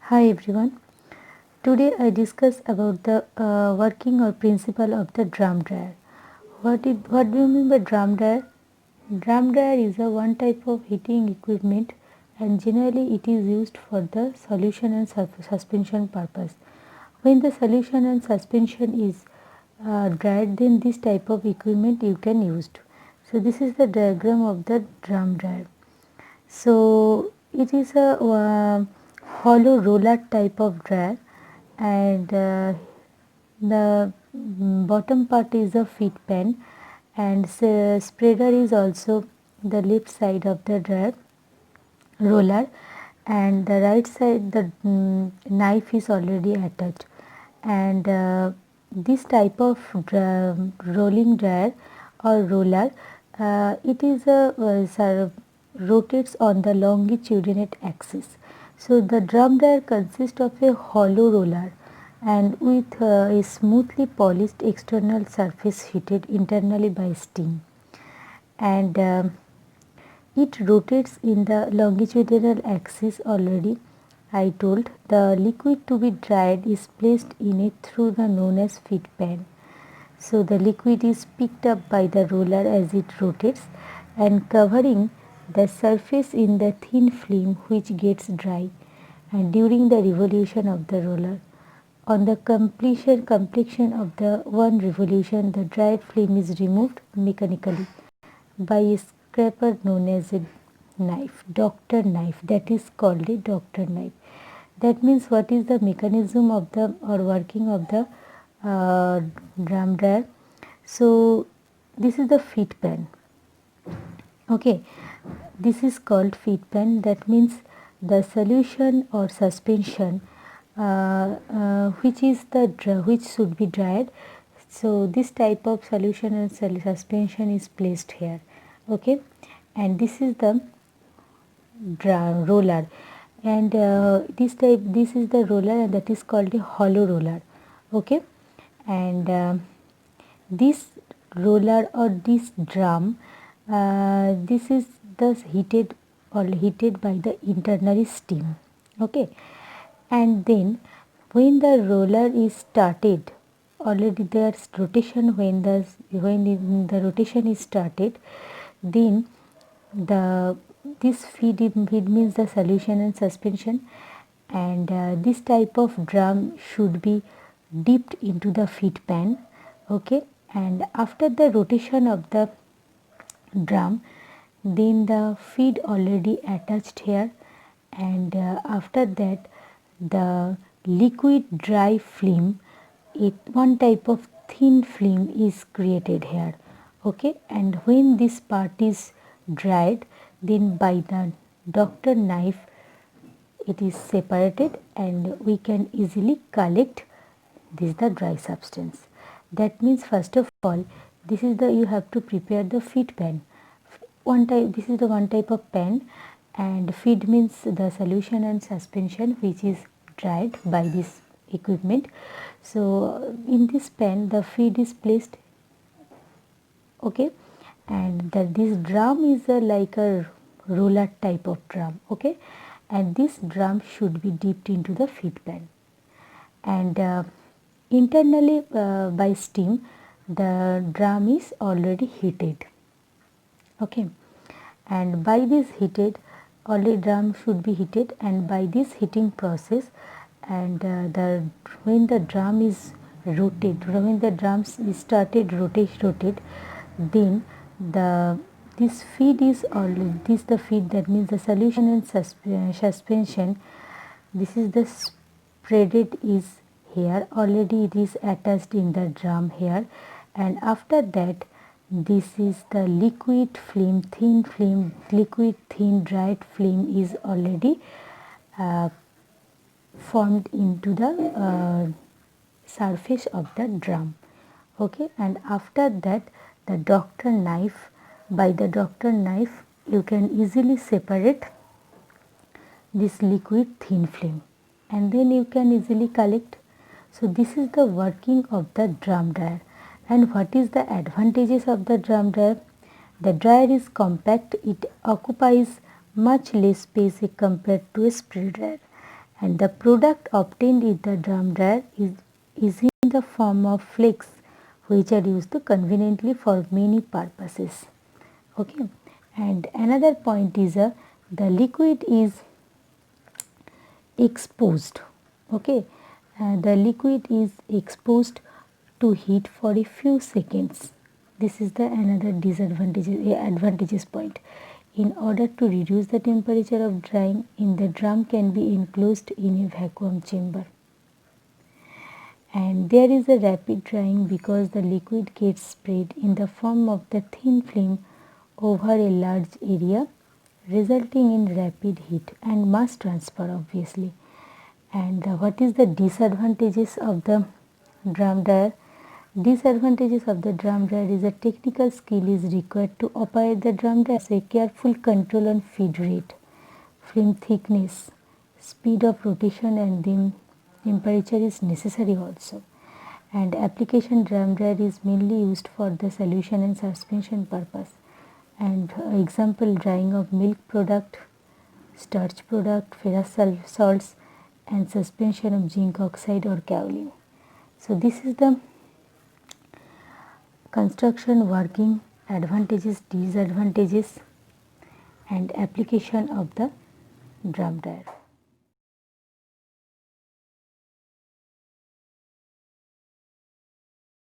Hi everyone. Today I discuss about the working or principle of the drum dryer. What do you mean by drum dryer? Drum dryer is a one type of heating equipment and generally it is used for the solution and suspension purpose. When the solution and suspension is dried, then this type of equipment you can use. So this is the diagram of the drum dryer. So it is a hollow roller type of dryer and the bottom part is a feed pan and spreader is also the left side of the dryer roller and the right side the knife is already attached and this type of rolling dryer or roller it is a rotates on the longitudinal axis. So the drum dryer consists of a hollow roller and with a smoothly polished external surface heated internally by steam and it rotates in the longitudinal axis already. I told the liquid to be dried is placed in it through the known as feed pan. So the liquid is picked up by the roller as it rotates and covering the surface in the thin film which gets dry and during the revolution of the roller. On the completion of the one revolution, the dried film is removed mechanically by a scraper known as a knife, doctor knife, that is called a doctor knife. That means what is the mechanism of the or working of the drum dryer. So this is the feed pan. Okay, this is called feed pan. That means the solution or suspension which should be dried. So this type of solution and suspension is placed here. Okay, and this is the roller and this is the roller and that is called a hollow roller. Okay, and this roller or this drum this is thus heated or heated by the internal steam. Okay, and then when the roller is started already there's rotation when the rotation is started, then the feed means the solution and suspension and this type of drum should be dipped into the feed pan. Okay, and after the rotation of the drum, then the feed already attached here and after that the liquid dry film, one type of thin film is created here. Okay, and when this part is dried, then by the doctor knife it is separated and we can easily collect this the dry substance. That means first of all this is the you have to prepare the feed pan. One type, this is the one type of pan and feed means the solution and suspension which is dried by this equipment. So in this pan the feed is placed. Okay, and this drum is like a roller type of drum. Okay, and this drum should be dipped into the feed pan and internally by steam the drum is already heated. Okay, and by this heated already drum should be heated and by this heating process and when the drum is when the drums is started rotate, then the this feed is already the feed, that means the solution and suspension, this is the spreaded is here already, it is attached in the drum here and after that this is the liquid film, liquid thin dried film is already uh, formed into the surface of the drum. Okay, and after that the doctor knife, by the doctor knife you can easily separate this liquid thin film and then you can easily collect. So this is the working of the drum dryer. And what is the advantages of the drum dryer? The dryer is compact, it occupies much less space compared to a spray dryer and the product obtained in the drum dryer is in the form of flakes which are used conveniently for many purposes. Okay, and another point is the liquid is exposed. Okay, the liquid is exposed to heat for a few seconds. This is the another advantageous point. In order to reduce the temperature of drying, in the drum can be enclosed in a vacuum chamber. And there is a rapid drying because the liquid gets spread in the form of the thin film over a large area, resulting in rapid heat and mass transfer obviously. And what is the disadvantages of the drum dryer? Disadvantages of the drum dryer is a technical skill is required to operate the drum dryer. So, a careful control on feed rate, film thickness, speed of rotation and then temperature is necessary also. And application drum dryer is mainly used for the solution and suspension purpose. And example drying of milk product, starch product, ferrous salts and suspension of zinc oxide or kaolin. So, this is the construction working advantages, disadvantages and application of the drum dryer.